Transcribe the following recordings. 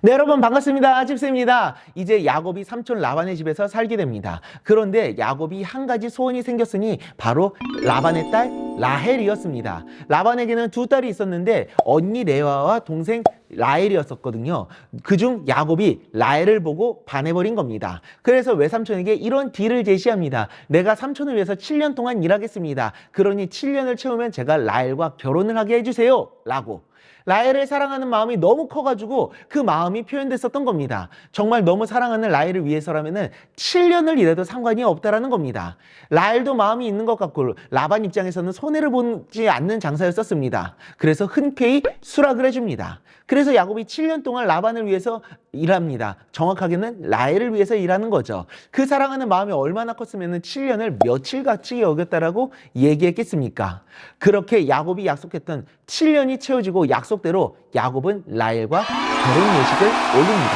네, 여러분 반갑습니다. 집스입니다. 이제 야곱이 삼촌 라반의 집에서 살게 됩니다. 그런데 야곱이 한 가지 소원이 생겼으니 바로 라반의 딸 라헬이었습니다. 라반에게는 두 딸이 있었는데 언니 레아와 동생 라헬이었었거든요. 그중 야곱이 라헬을 보고 반해버린 겁니다. 그래서 외삼촌에게 이런 딜을 제시합니다. 내가 삼촌을 위해서 7년 동안 일하겠습니다. 그러니 7년을 채우면 제가 라헬과 결혼을 하게 해주세요. 라고. 라헬을 사랑하는 마음이 너무 커가지고 그 마음이 표현됐었던 겁니다. 정말 너무 사랑하는 라헬을 위해서라면 7년을 일해도 상관이 없다라는 겁니다. 라헬도 마음이 있는 것 같고 라반 입장에서는 손해를 보지 않는 장사였었습니다. 그래서 흔쾌히 수락을 해줍니다. 그래서 야곱이 7년 동안 라반을 위해서 일합니다. 정확하게는 라헬을 위해서 일하는 거죠. 그 사랑하는 마음이 얼마나 컸으면 7년을 며칠같이 여겼다라고 얘기했겠습니까? 그렇게 야곱이 약속했던 7년이 채워지고 약속대로 야곱은 라헬과 결혼 예식을 올립니다.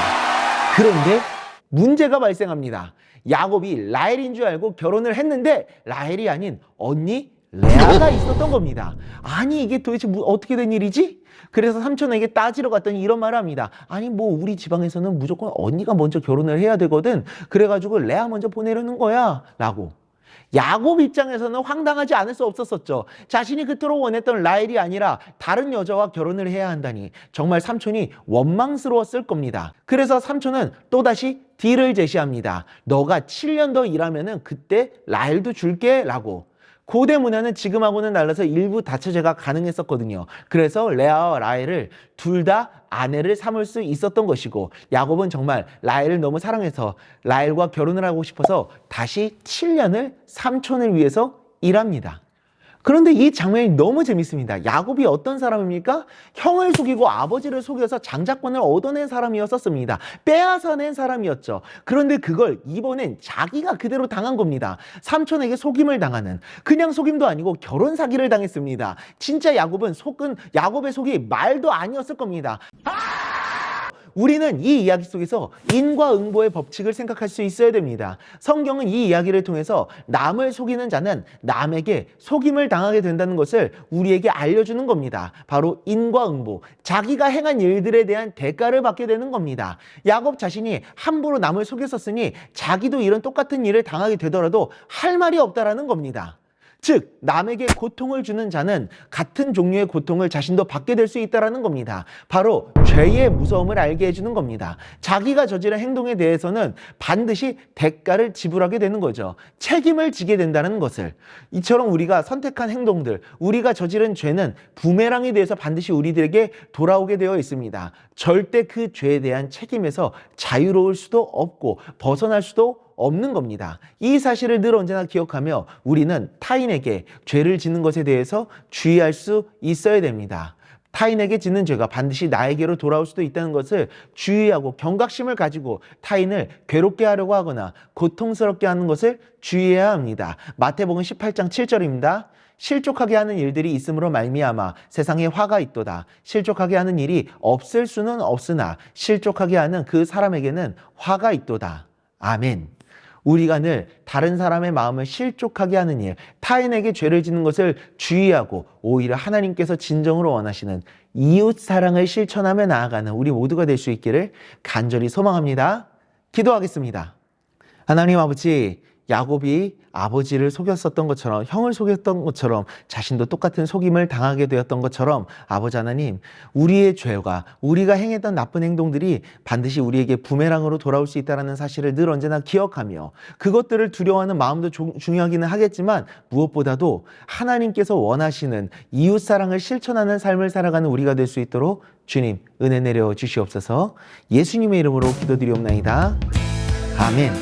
그런데 문제가 발생합니다. 야곱이 라헬인 줄 알고 결혼을 했는데 라헬이 아닌 언니 레아가 있었던 겁니다. 아니 이게 도대체 어떻게 된 일이지? 그래서 삼촌에게 따지러 갔더니 이런 말을 합니다. 아니 뭐 우리 지방에서는 무조건 언니가 먼저 결혼을 해야 되거든. 그래가지고 레아 먼저 보내려는 거야 라고. 야곱 입장에서는 황당하지 않을 수 없었었죠. 자신이 그토록 원했던 라헬이 아니라 다른 여자와 결혼을 해야 한다니 정말 삼촌이 원망스러웠을 겁니다. 그래서 삼촌은 또다시 딜을 제시합니다. 너가 7년 더 일하면은 그때 라헬도 줄게 라고. 고대 문화는 지금하고는 달라서 일부 다처제가 가능했었거든요. 그래서 레아와 라헬을 둘 다 아내를 삼을 수 있었던 것이고 야곱은 정말 라헬을 너무 사랑해서 라헬과 결혼을 하고 싶어서 다시 7년을 삼촌을 위해서 일합니다. 그런데 이 장면이 너무 재밌습니다. 야곱이 어떤 사람입니까? 형을 속이고 아버지를 속여서 장자권을 얻어낸 사람이었었습니다. 빼앗아낸 사람이었죠. 그런데 그걸 이번엔 자기가 그대로 당한 겁니다. 삼촌에게 속임을 당하는, 그냥 속임도 아니고 결혼 사기를 당했습니다. 진짜 야곱의 속이 말도 아니었을 겁니다. 우리는 이 이야기 속에서 인과응보의 법칙을 생각할 수 있어야 됩니다. 성경은 이 이야기를 통해서 남을 속이는 자는 남에게 속임을 당하게 된다는 것을 우리에게 알려주는 겁니다. 바로 인과응보, 자기가 행한 일들에 대한 대가를 받게 되는 겁니다. 야곱 자신이 함부로 남을 속였었으니 자기도 이런 똑같은 일을 당하게 되더라도 할 말이 없다라는 겁니다. 즉 남에게 고통을 주는 자는 같은 종류의 고통을 자신도 받게 될 수 있다는 겁니다. 바로 죄의 무서움을 알게 해주는 겁니다. 자기가 저지른 행동에 대해서는 반드시 대가를 지불하게 되는 거죠. 책임을 지게 된다는 것을. 이처럼 우리가 선택한 행동들, 우리가 저지른 죄는 부메랑에 대해서 반드시 우리들에게 돌아오게 되어 있습니다. 절대 그 죄에 대한 책임에서 자유로울 수도 없고 벗어날 수도 없는 겁니다. 이 사실을 늘 언제나 기억하며 우리는 타인에게 죄를 짓는 것에 대해서 주의할 수 있어야 됩니다. 타인에게 짓는 죄가 반드시 나에게로 돌아올 수도 있다는 것을 주의하고 경각심을 가지고 타인을 괴롭게 하려고 하거나 고통스럽게 하는 것을 주의해야 합니다. 마태복음 18장 7절입니다. 실족하게 하는 일들이 있음으로 말미암아 세상에 화가 있도다. 실족하게 하는 일이 없을 수는 없으나 실족하게 하는 그 사람에게는 화가 있도다. 아멘. 우리가 늘 다른 사람의 마음을 실족하게 하는 일, 타인에게 죄를 짓는 것을 주의하고 오히려 하나님께서 진정으로 원하시는 이웃 사랑을 실천하며 나아가는 우리 모두가 될 수 있기를 간절히 소망합니다. 기도하겠습니다. 하나님 아버지, 야곱이 아버지를 속였었던 것처럼, 형을 속였던 것처럼 자신도 똑같은 속임을 당하게 되었던 것처럼 아버지 하나님, 우리의 죄가, 우리가 행했던 나쁜 행동들이 반드시 우리에게 부메랑으로 돌아올 수 있다는 사실을 늘 언제나 기억하며 그것들을 두려워하는 마음도 중요하기는 하겠지만 무엇보다도 하나님께서 원하시는 이웃사랑을 실천하는 삶을 살아가는 우리가 될 수 있도록 주님 은혜 내려 주시옵소서. 예수님의 이름으로 기도드리옵나이다. 아멘.